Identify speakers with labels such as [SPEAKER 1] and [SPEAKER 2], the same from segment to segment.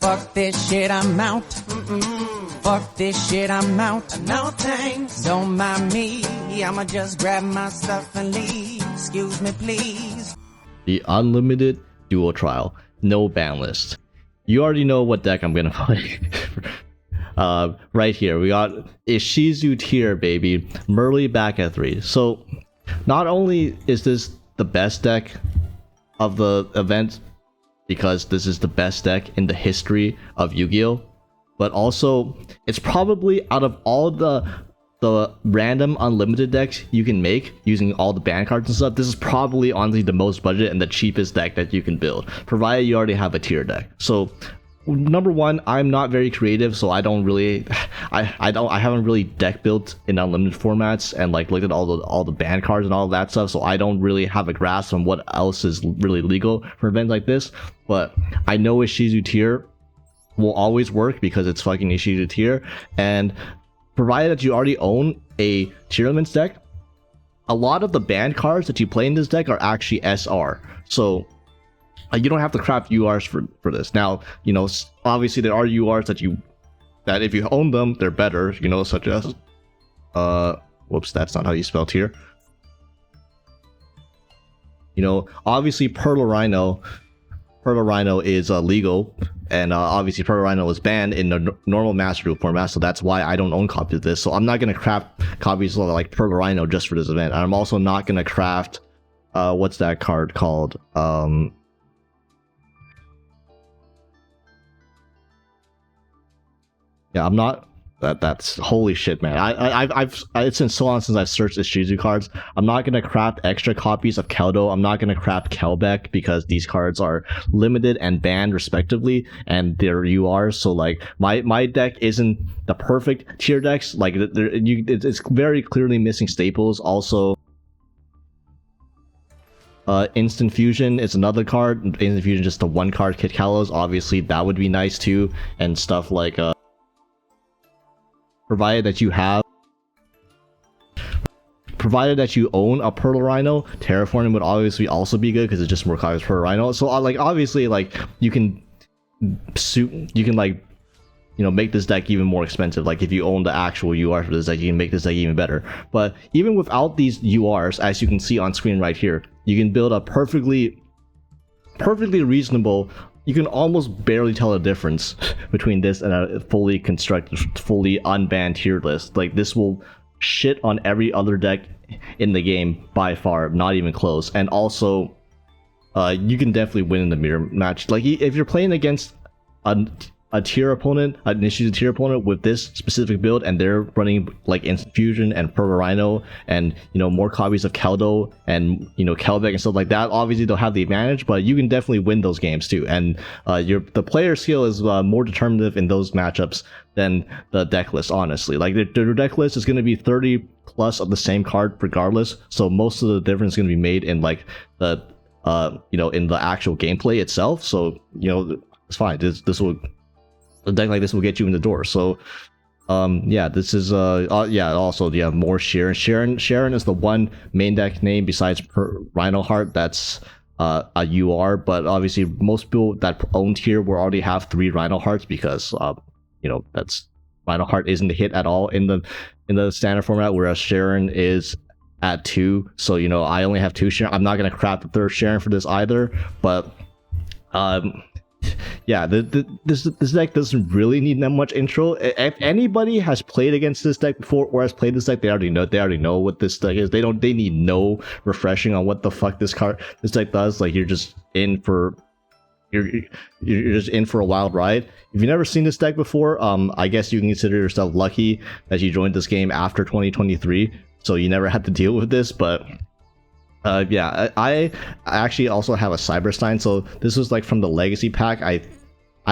[SPEAKER 1] Fuck this shit, I'm out. Fuck this shit, I'm out. No thanks, don't mind me. I'ma just grab my stuff and leave. Excuse me, please.
[SPEAKER 2] The Unlimited Duel Trial. No ban list. You already know what deck I'm gonna play. Right here, we got Ishizu Tear, baby. Merly back at 3. So, not only is this the best deck of the event, because this is the best deck in the history of Yu-Gi-Oh!, but also it's probably out of all the random unlimited decks you can make using all the ban cards and stuff, this is probably honestly the most budget and the cheapest deck that you can build, provided you already have a tier deck. So number one, I'm not very creative, so I don't really I haven't really deck built in unlimited formats and like looked at all the ban cards and all of that stuff, so I don't really have a grasp on what else is really legal for events like this. But I know Ishizu Tear will always work because it's fucking Ishizu Tear, and provided that you already own a Tearlaments deck, a lot of the banned cards that you play in this deck are actually SR. So you don't have to craft URs for this. Now, you know, obviously there are URs that if you own them, they're better, you know, such as whoops, that's not how you spell tier. You know, obviously Perla Rhino is legal, and obviously Perla Rhino is banned in the normal Master Duel format, so that's why I don't own copies of this. So I'm not going to craft copies of like Perla Rhino just for this event. I'm also not going to craft what's that card called? Yeah, I'm not. That's holy shit, man. I've it's been so long since I've searched the Ishizu cards. I'm not gonna craft extra copies of Keldo. I'm not gonna craft Kelbeck because these cards are limited and banned respectively, and they're URs. So like my deck isn't the perfect tier decks. Like it's very clearly missing staples. Also, Instant Fusion is another card. Instant Fusion just the one card Kit Kalos. Obviously that would be nice too, and stuff like provided that you own a Perla Rhino, Terraforming would obviously also be good because it's just more copies per Rhino. So like obviously like you can like, you know, make this deck even more expensive. Like if you own the actual UR for this deck, you can make this deck even better. But even without these URs, as you can see on screen right here, you can build a perfectly reasonable. You can almost barely tell the difference between this and a fully constructed, fully unbanned tier list. Like this will shit on every other deck in the game by far, not even close. And also, you can definitely win in the mirror match. Like if you're playing against a tier opponent, an Ishizu tier opponent with this specific build, and they're running like Instant Fusion and Perla Rhino and, you know, more copies of Keldo and, you know, Kelbeck and stuff like that, obviously they'll have the advantage, but you can definitely win those games too. And the player skill is more determinative in those matchups than the deck list, honestly. Like the deck list is going to be 30 plus of the same card regardless, so most of the difference is going to be made in like the you know, in the actual gameplay itself. So, you know, it's fine. This will, a deck like this will get you in the door. So yeah, this is yeah, also yeah, more Sharon is the one main deck name besides Rhino Heart that's a UR, but obviously most people that own tier will already have 3 Rhino Hearts because you know, that's Rhino Heart isn't a hit at all in the standard format, whereas Sharon is at 2. So, you know, I only have 2 Sharon. I'm not gonna craft the 3rd Sharon for this either, but yeah, this deck doesn't really need that much intro. If anybody has played against this deck before or has played this deck, they already know what this deck is. They need no refreshing on what the fuck this deck does. Like you're just in for a wild ride. If you've never seen this deck before, I guess you can consider yourself lucky that you joined this game after 2023, so you never had to deal with this. But yeah, I actually also have a Cyberstein, so this was like from the Legacy pack. I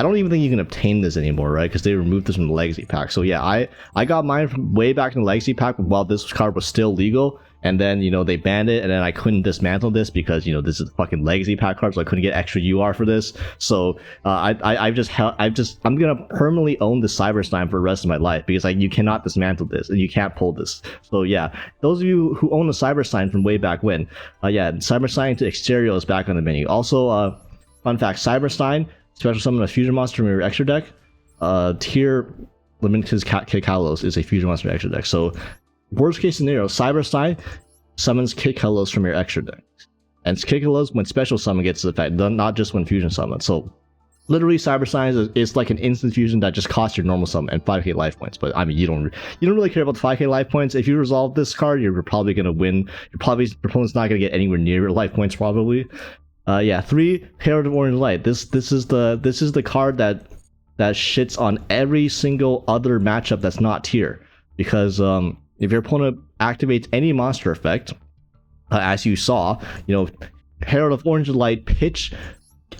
[SPEAKER 2] don't even think you can obtain this anymore, right? Because they removed this from the Legacy pack. So yeah, I got mine from way back in the Legacy pack while this card was still legal, and then, you know, they banned it, and then I couldn't dismantle this because, you know, this is a fucking Legacy pack card, so I couldn't get extra UR for this. So I'm gonna permanently own the Cyberstein for the rest of my life because like you cannot dismantle this and you can't pull this. So yeah, those of you who own the Cyberstein from way back when, yeah, Cyberstein to Exterior is back on the menu. Also, fun fact, Cyberstein special summon a fusion monster from your extra deck, tier limited Kid Kalos is a fusion monster extra deck. So worst case scenario, Cyber Sai summons Kid Kalos from your extra deck, and Kid Kalos when special summon gets the effect, not just when fusion summon. So literally, Cyber Sai is like an instant fusion that just costs your normal summon and 5k life points. But I mean, you don't really care about the 5k life points. If you resolve this card, you're probably gonna win. Your opponent's not gonna get anywhere near your life points probably. Yeah, 3 Herald of Orange Light. This is the card that shits on every single other matchup that's not tier, because if your opponent activates any monster effect, as you saw, Herald of Orange Light pitch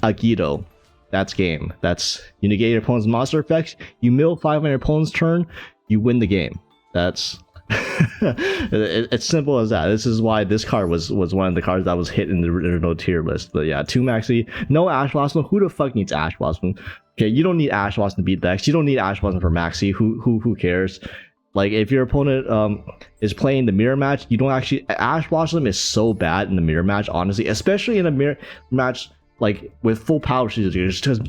[SPEAKER 2] Agido. That's game. You negate your opponent's monster effects, you mill 5 on your opponent's turn, you win the game. That's it's simple as that. This is why this card was one of the cards that was hit in the original tier list. But yeah, 2 maxi, no Ash Blossom. Who the fuck needs Ash Blossom? Okay, you don't need Ash Blossom to beat decks. You don't need Ash Blossom for maxi. Who cares? Like, if your opponent is playing the mirror match, you don't actually. Ash Blossom is so bad in the mirror match, honestly, especially in a mirror match like with full power Ishizu Tear, because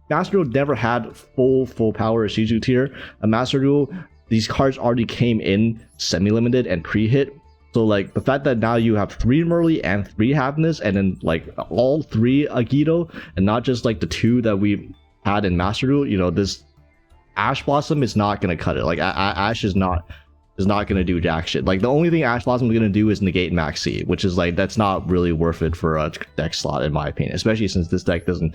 [SPEAKER 2] Master Duel never had full power Ishizu Tear. A Master Duel, these cards already came in semi-limited and pre-hit. So like the fact that now you have 3 Merly and 3 Happiness, and then like all 3 Agido, and not just like the 2 that we had in Master Duel, this Ash Blossom is not gonna cut it. Like Ash is not gonna do jack shit. Like the only thing Ash Blossom is gonna do is negate Max C, which is like that's not really worth it for a deck slot in my opinion, especially since this deck doesn't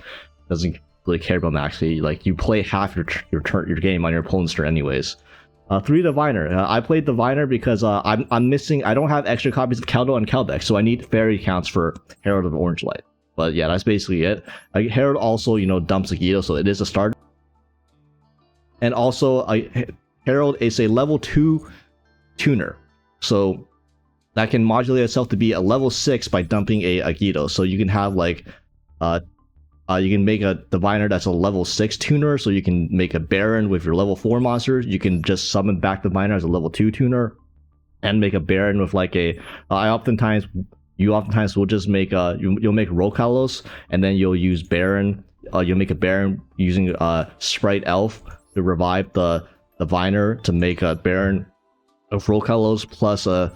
[SPEAKER 2] really care about Max C. Like you play half your game on your opponent's turn anyways. 3 Diviner. I played Diviner because I'm missing. I don't have extra copies of Kaldo and Kelbeck, so I need fairy counts for Herald of Orange Light. But yeah, that's basically it. Herald also dumps Agido, so it is a starter. And also Herald is a level 2 tuner, so that can modulate itself to be a level 6 by dumping a Agido. So you can have like you can make a Diviner that's a level 6 tuner, so you can make a Baron with your level 4 monsters. You can just summon back Diviner as a level 2 tuner and make a Baron with like a you oftentimes will just make you'll make Rokalos, and then you'll use Baron. You'll make a Baron using Sprite Elf to revive the Diviner to make a Baron of Rokalos plus a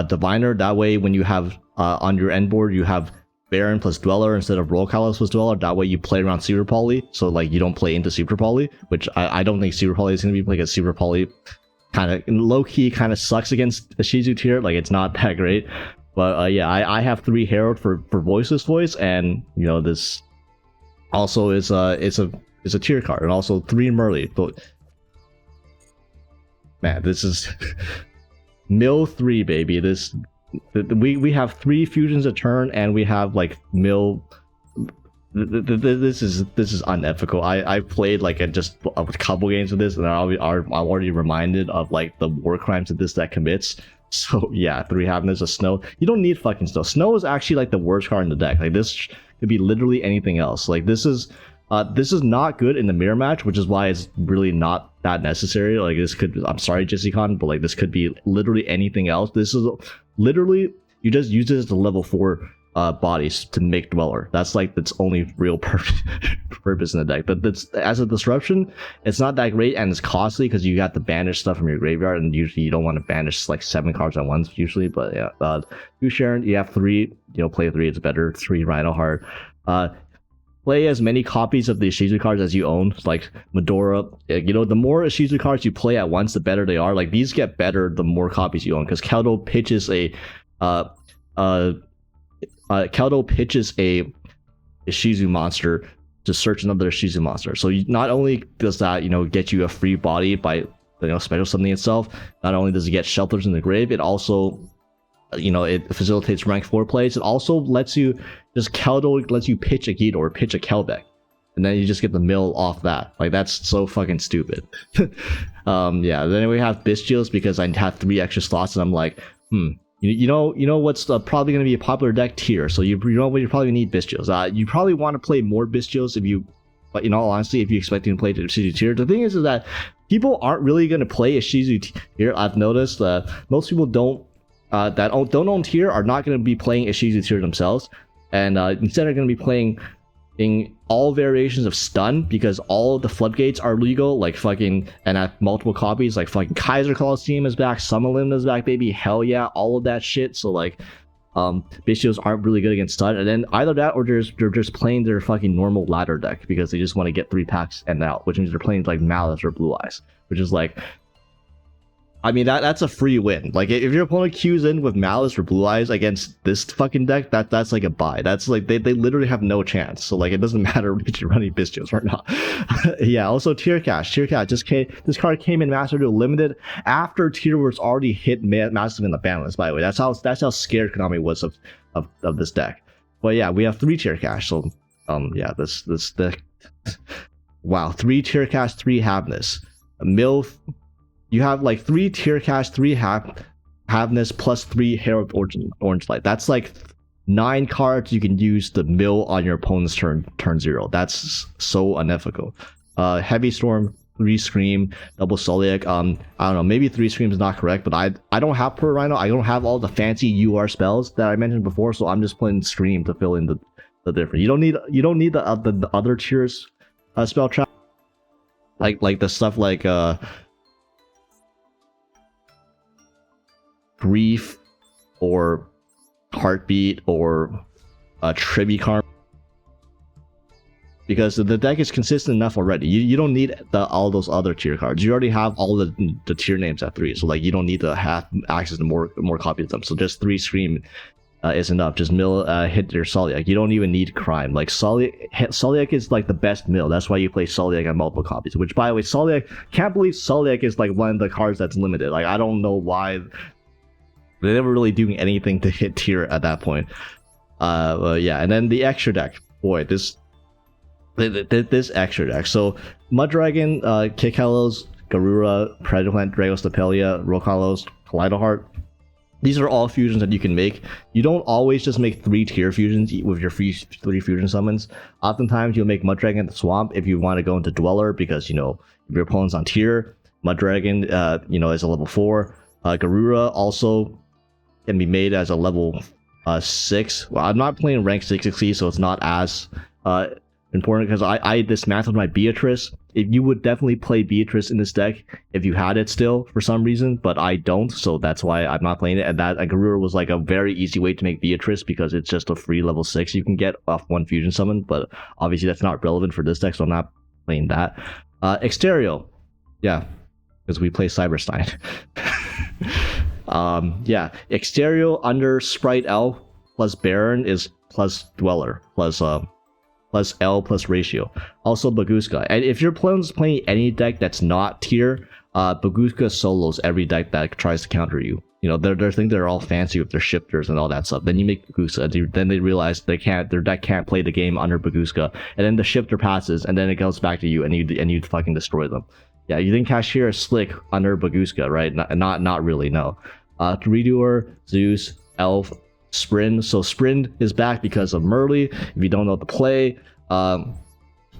[SPEAKER 2] Diviner. That way, when you have on your end board, you have Baron plus Dweller instead of Rokalos plus Dweller. That way, you play around Super Poly, so like you don't play into Super Poly, which I don't think Super Poly is going to be, like a Super Poly kind of low key kind of sucks against Ishizu Tear. Like it's not that great. But yeah, I have 3 Herald for Voiceless Voice, and this also is a tier card, and also 3 Merly. But man, this is mill 3, baby. We have 3 fusions a turn, and we have like mill. This is unethical. I played like just a couple games of this, and I'm already reminded of like the war crimes that this deck commits. So yeah, 3 Happiness of Snow. You don't need fucking Snow. Snow is actually like the worst card in the deck. Like this could be literally anything else. Like this is not good in the mirror match, which is why it's really not that necessary. Like this could, I'm sorry, Jessicon, but like this could be literally anything else. This is literally, you just use it as a level 4 bodies to make Dweller. That's like its only real purpose in the deck. But that's, as a disruption, it's not that great, and it's costly because you got to banish stuff from your graveyard, and usually you don't want to banish like 7 cards at once usually. But yeah, 2 Sharon, you have 3, play 3, it's better. 3 Rhinoheart. Play as many copies of the Ishizu cards as you own, like Medora. The more Ishizu cards you play at once, the better they are. Like these get better the more copies you own, because Kaldo pitches a Ishizu monster to search another Ishizu monster. So not only does that get you a free body by special summoning itself, not only does it get shelters in the grave, it also it facilitates rank 4 plays. It also lets you Kaldo lets you pitch a Agido or pitch a Kelbeck, and then you just get the mill off that. Like that's so fucking stupid. Yeah, then we have Bestials because I have 3 extra slots, and I'm like, you know what's probably going to be a popular deck? Tier. So you probably need Bestials. You probably want to play more Bestials but in all honesty, if you expect to play Ishizu Tear. The thing is that people aren't really going to play Ishizu Tear. I've noticed that most people don't own Tier are not going to be playing Ishizu Tear themselves, and instead are going to be playing in all variations of stun, because all the floodgates are legal, like fucking, and at multiple copies, like fucking Kaiser Coliseum is back, Summerlin is back, baby, hell yeah, all of that shit. So like Bishios aren't really good against stun, and then either that or they're just playing their fucking normal ladder deck because they just want to get 3 packs and out, which means they're playing like Malice or Blue Eyes, which is like, I mean, that's a free win. Like, if your opponent queues in with Malice or Blue Eyes against this fucking deck, that's like a buy. That's like, they literally have no chance. So, like, it doesn't matter if you're running Bistios or not. Yeah, also Tier Cash. This card came in Master Duel Limited after Tier was already hit massive in the ban list, by the way. That's how scared Konami was of this deck. But yeah, we have 3 Tier Cash. So, yeah, this deck. Wow, 3 Tier Cash, 3 Havness. MILF. You have like 3 Tier Cash, 3 Havness, plus 3 Herald Orange Light. That's like 9 cards you can use to mill on your opponent's turn 0. That's so unethical. Heavy Storm, 3 Scream, double Soliac. I don't know, maybe 3 Scream is not correct, but I don't have Per Rhino. I don't have all the fancy UR spells that I mentioned before, so I'm just playing Scream to fill in the difference. You don't need the other tiers spell trap, like the stuff like Grief or Heartbeat or Tribucarm, because the deck is consistent enough already. You don't need all those other tier cards. You already have all the tier names at 3, so like you don't need to have access to more copies of them. So just 3 Scream is enough. Just mill hit your Soliac. You don't even need Crime. Like Soliac is like the best mill. That's why you play Soliac on multiple copies. Which, by the way, can't believe Soliac is like one of the cards that's limited. Like, I don't know why. They're never really doing anything to hit tier at that point. Yeah, and then the extra deck. Boy, this extra deck. So Muddragon, Kikhellos, Garura, Predaplant, Dragostapelia, Rokalos, Kaleidoheart. These are all fusions that you can make. You don't always just make 3 tier fusions with your 3 fusion summons. Oftentimes you'll make Muddragon at the Swamp if you want to go into Dweller, because, you know, if your opponent's on tier, Muddragon, you know, is a level 4. Garura also can be made as a level 6. Well, I'm not playing rank 660, so it's not as important, because I dismantled my Beatrice. You would definitely play Beatrice in this deck if you had it still for some reason, but I don't, so that's why I'm not playing it. And that Garura was like a very easy way to make Beatrice, because it's just a free level 6 you can get off 1 fusion summon, but obviously that's not relevant for this deck, so I'm not playing that. Exterio, yeah, because we play Cyberstein. Yeah, Exterio under Sprite L plus Baron is plus Dweller plus L plus Ratio. Also Baguska. And if your opponent's playing any deck that's not tier, Baguska solos every deck that tries to counter you. You know, they think they're all fancy with their shifters and all that stuff. Then you make Baguska, then they realize their deck can't play the game under Baguska, and then the shifter passes, and then it goes back to you, and you fucking destroy them. Yeah, you think Cashier is slick under Baguska, right? Not really, no. Redoer, Zeus, Elf, Sprin. So Sprin is back because of Merly. If you don't know the play,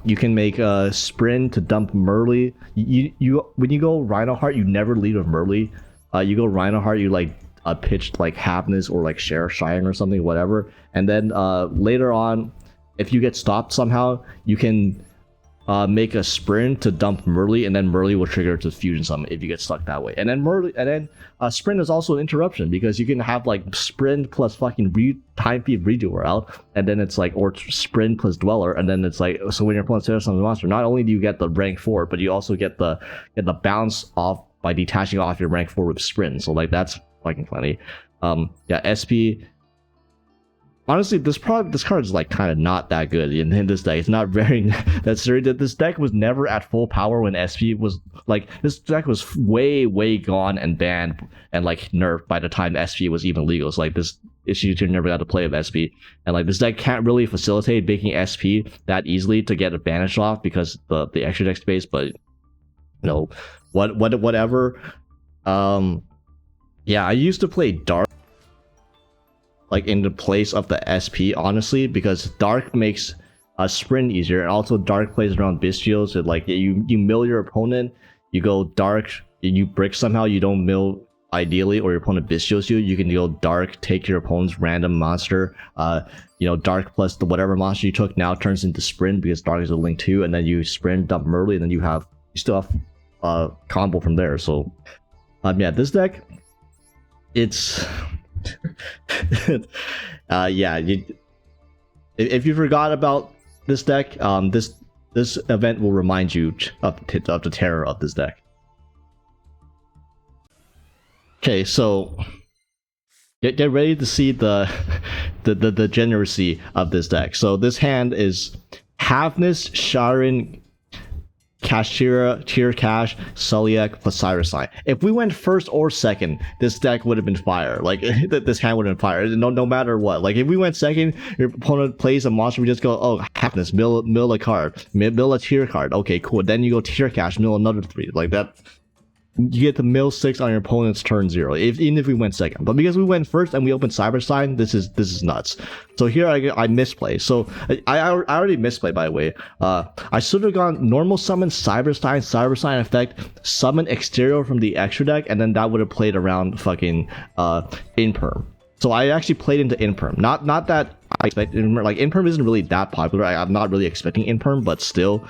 [SPEAKER 2] you can make Sprin to dump Merly. You when you go Rhinoheart, you never lead with Merly. You go Rhinoheart, you like pitched like Havness or like Shine or something, whatever. And then later on, if you get stopped somehow, you can make a Sprint to dump Merly, and then Merly will trigger to fusion summon if you get stuck that way. And then Sprint is also an interruption, because you can have like Sprint plus fucking time feed Redoer out, and then it's like, or Sprint plus Dweller, and then it's like, so when your opponent says on the monster, not only do you get the rank 4, but you also get the bounce off by detaching off your rank 4 with Sprint. So like, that's fucking funny. Yeah, SP. Honestly, this card is like kind of not that good in this deck. It's not very necessary. This deck was never at full power when SP was like, this deck was way gone and banned and like nerfed by the time SP was even legal. So like, this Ishizu never got to play with SP, and like this deck can't really facilitate making SP that easily to get it banished off because the extra deck space. But you know, whatever. Yeah, I used to play Dark like in the place of the SP, honestly, because Dark makes a Sprint easier, and also Dark plays around Bistios. It like you mill your opponent, you go Dark, you brick somehow, you don't mill ideally, or your opponent bistios you, you can go dark, take your opponent's random monster, you know, dark plus the whatever monster you took now turns into sprint because dark is a link too, and then you sprint, dump early, and then you still have combo from there. So yeah, this deck, it's yeah, if you forgot about this deck, this event will remind you of the terror of this deck. Okay, so get ready to see the degeneracy of this deck. So this hand is Havnis, Sharon, Kashira, Tier Cash, Sulliak, plus Cyrusine. If we went first or second, this deck would have been fire. Like, this hand would have been fire. No matter what. Like, if we went second, your opponent plays a monster, we just go, oh, Havnis, mill a card, mill a tier card. Okay, cool. Then you go Tier Cash, mill another 3. Like, that... You get the mill 6 on your opponent's turn 0, even if we went second. But because we went first and we opened Cyberstein, this is nuts. So here I misplay. So I already misplayed, by the way. I should have gone normal summon Cyberstein effect, summon exterior from the extra deck, and then that would have played around fucking Imperm. So I actually played into Imperm. Not that I expected Imperm. Like, Imperm isn't really that popular. I'm not really expecting Imperm, but still...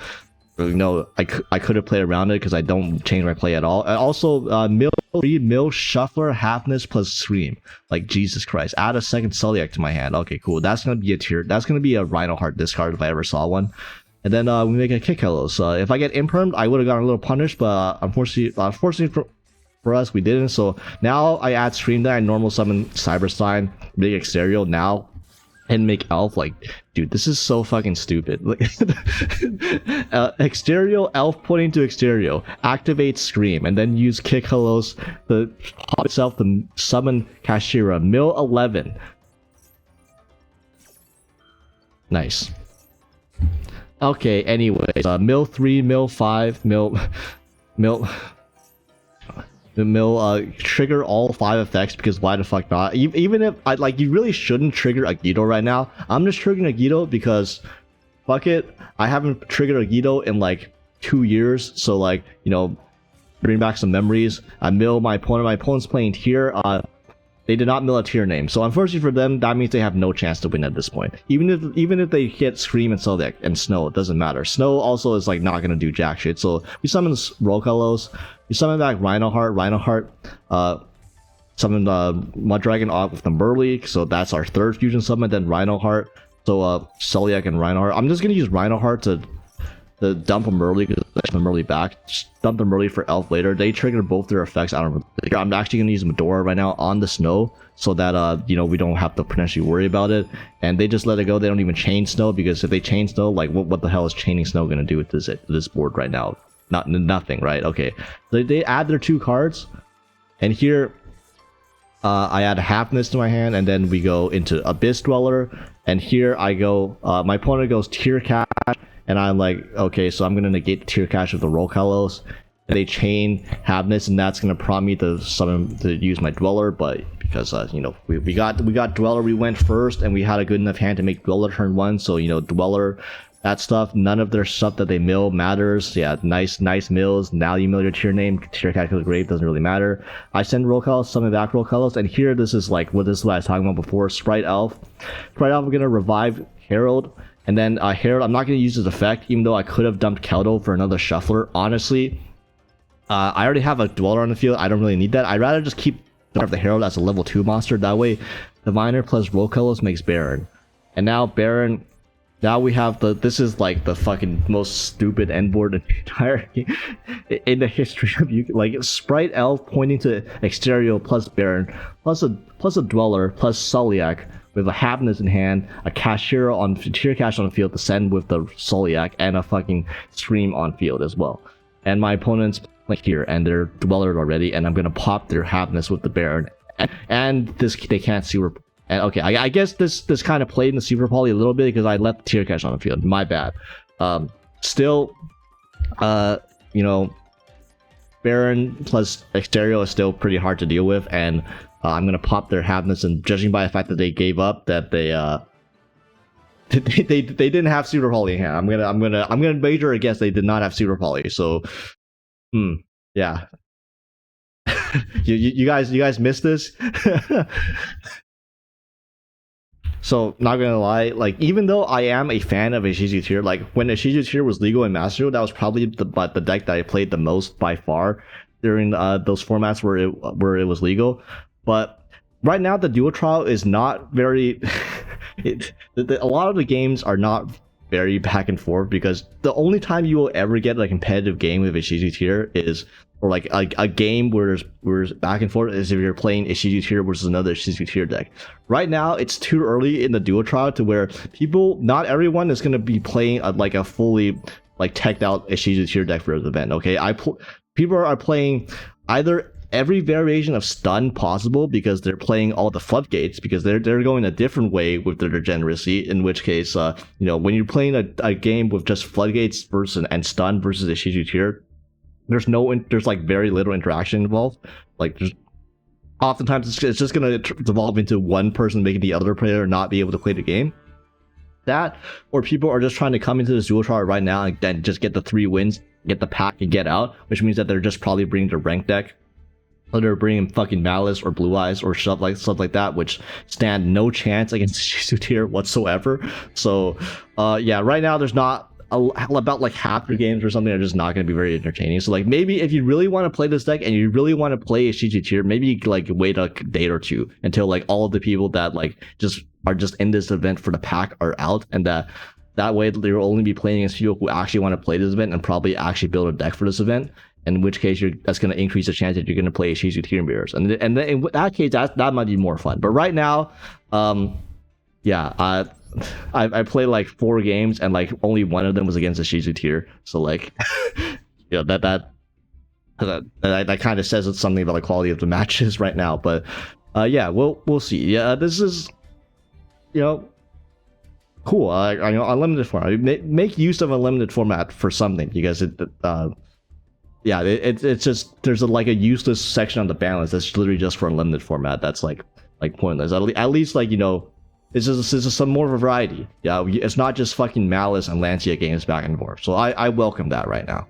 [SPEAKER 2] No, I could have played around it because I don't change my play at all. And also, mill shuffler, Halfness plus Scream. Like, Jesus Christ, add a second Sulliak to my hand. Okay, cool. That's gonna be a tier. That's gonna be a Rhino Heart discard if I ever saw one. And then we make a kick hello. So if I get impermed, I would have gotten a little punished, but unfortunately for us, we didn't. So now I add Scream, then I normal summon Cyberstein, big exterior now. And make elf. Like, dude, this is so fucking stupid. Like, exterior elf pointing to exterior, activate Scream, and then use kick hellos the pop itself to summon Kashira. Mill 11. Nice. Okay, anyways, mill 3, mill 5, mill trigger all 5 effects, because why the fuck not? Even if you really shouldn't trigger Agido right now. I'm just triggering Agido because fuck it, I haven't triggered Agido in like 2 years, so like, you know, bring back some memories. I mill my opponent's playing tier. They did not mill a tier name, so unfortunately for them, that means they have no chance to win at this point. Even if they hit Scream and Sulliak and Snow, it doesn't matter. Snow also is like not gonna do jack shit. So we summon Rokalos, we summon back Rhino Heart, summon Muddragon off with the Burly, so that's our 3rd fusion summon. Then Rhino Heart, so Sulliak and Rhino Heart. I'm just gonna use Rhino Heart to dump them early, because them early back. Just dump them early for elf later. They trigger both their effects. I'm actually gonna use Medora right now on the Snow, so that you know, we don't have to potentially worry about it. And they just let it go. They don't even chain Snow, because if they chain Snow, like what the hell is chaining Snow gonna do with this board right now? Nothing, right? Okay, so they add their 2 cards, and here I add Halfness to my hand, and then we go into Abyss Dweller, and here I go. My opponent goes Tier Cash. And I'm like, okay, so I'm gonna negate the tier cash with the Rokalos. They chain Havness, and that's gonna prompt me to use my Dweller. But because you know, we got Dweller, we went first, and we had a good enough hand to make Dweller turn 1. So, you know, Dweller, that stuff, none of their stuff that they mill matters. Yeah, nice mills. Now you mill your tier name, tier cash to the grave, doesn't really matter. I send Rokalos, summon back Rokalos, and here this is like what I was talking about before. Sprite Elf, I'm gonna revive Herald. And then Herald, I'm not going to use his effect, even though I could have dumped Keldo for another Shuffler. Honestly, I already have a Dweller on the field. I don't really need that. I'd rather just keep the Herald as a level 2 monster. That way, Diviner plus Rokalos makes Baron. And now Baron, now we have this is like the fucking most stupid end board in the entire game, in the history of you. Like, Sprite Elf pointing to exterior plus Baron, plus a Dweller, plus Sulliak, with a Havness in hand, a Kashira on tier cash on the field to send with the Sulliak, and a fucking Scream on field as well. And my opponents like here, and they're Dweller already, and I'm gonna pop their Havness with the Baron, and this they can't see. And okay, I guess this kind of played in the Super Poly a little bit because I left tier cash on the field. My bad. Still, you know, Baron plus exterior is still pretty hard to deal with, and I'm gonna pop their Havness, and judging by the fact that they gave up, that they didn't have Super Poly in hand. I'm gonna wager a guess they did not have Super Poly. So, yeah. you guys missed this. So not gonna lie, like even though I am a fan of Ishizu Tear, like when Ishizu Tear was legal in Master Duel, that was probably the deck that I played the most by far during those formats where it was legal. But right now the dual trial is not very. A lot of the games are not very back and forth, because the only time you will ever get a competitive game with Ishizu Tear is, or like a game where there's back and forth, is if you're playing Ishizu Tear versus another Ishizu Tear deck. Right now, it's too early in the dual trial to where not everyone is going to be playing like a fully like teched out Ishizu Tear deck for the event. Okay, people are playing either every variation of stun possible, because they're playing all the floodgates, because they're going a different way with their degeneracy, in which case when you're playing a game with just floodgates versus and stun versus Ishizu Tear, there's like very little interaction involved. Like there's oftentimes it's just going to devolve into one person making the other player not be able to play the game. That, or people are just trying to come into this dual trial right now and then just get the 3 wins, get the pack and get out, which means that they're just probably bringing their rank deck, or they're bringing fucking Malice or Blue Eyes or stuff like that, which stand no chance against Ishizu Tear whatsoever. So yeah, right now there's not about like half your games or something are just not going to be very entertaining. So like maybe if you really want to play this deck and you really want to play Ishizu Tear, maybe like wait a day or two until like all of the people that like are just in this event for the pack are out, and that way you'll only be playing against people who actually want to play this event and probably actually build a deck for this event. In which case, that's going to increase the chance that you're going to play Ishizu Tear mirrors, and then in that case, that might be more fun. But right now, yeah, I played like 4 games, and like only one of them was against Ishizu Tear. So like, that kind of says something about the quality of the matches right now. But yeah, we'll see. Yeah, this is cool. Unlimited format. Make use of unlimited format for something, because yeah, it's just there's like a useless section on the balance that's literally just for unlimited format. That's like pointless. At least like it's just some more variety. Yeah, it's not just fucking Malice and Lancia games back and forth. So I welcome that right now.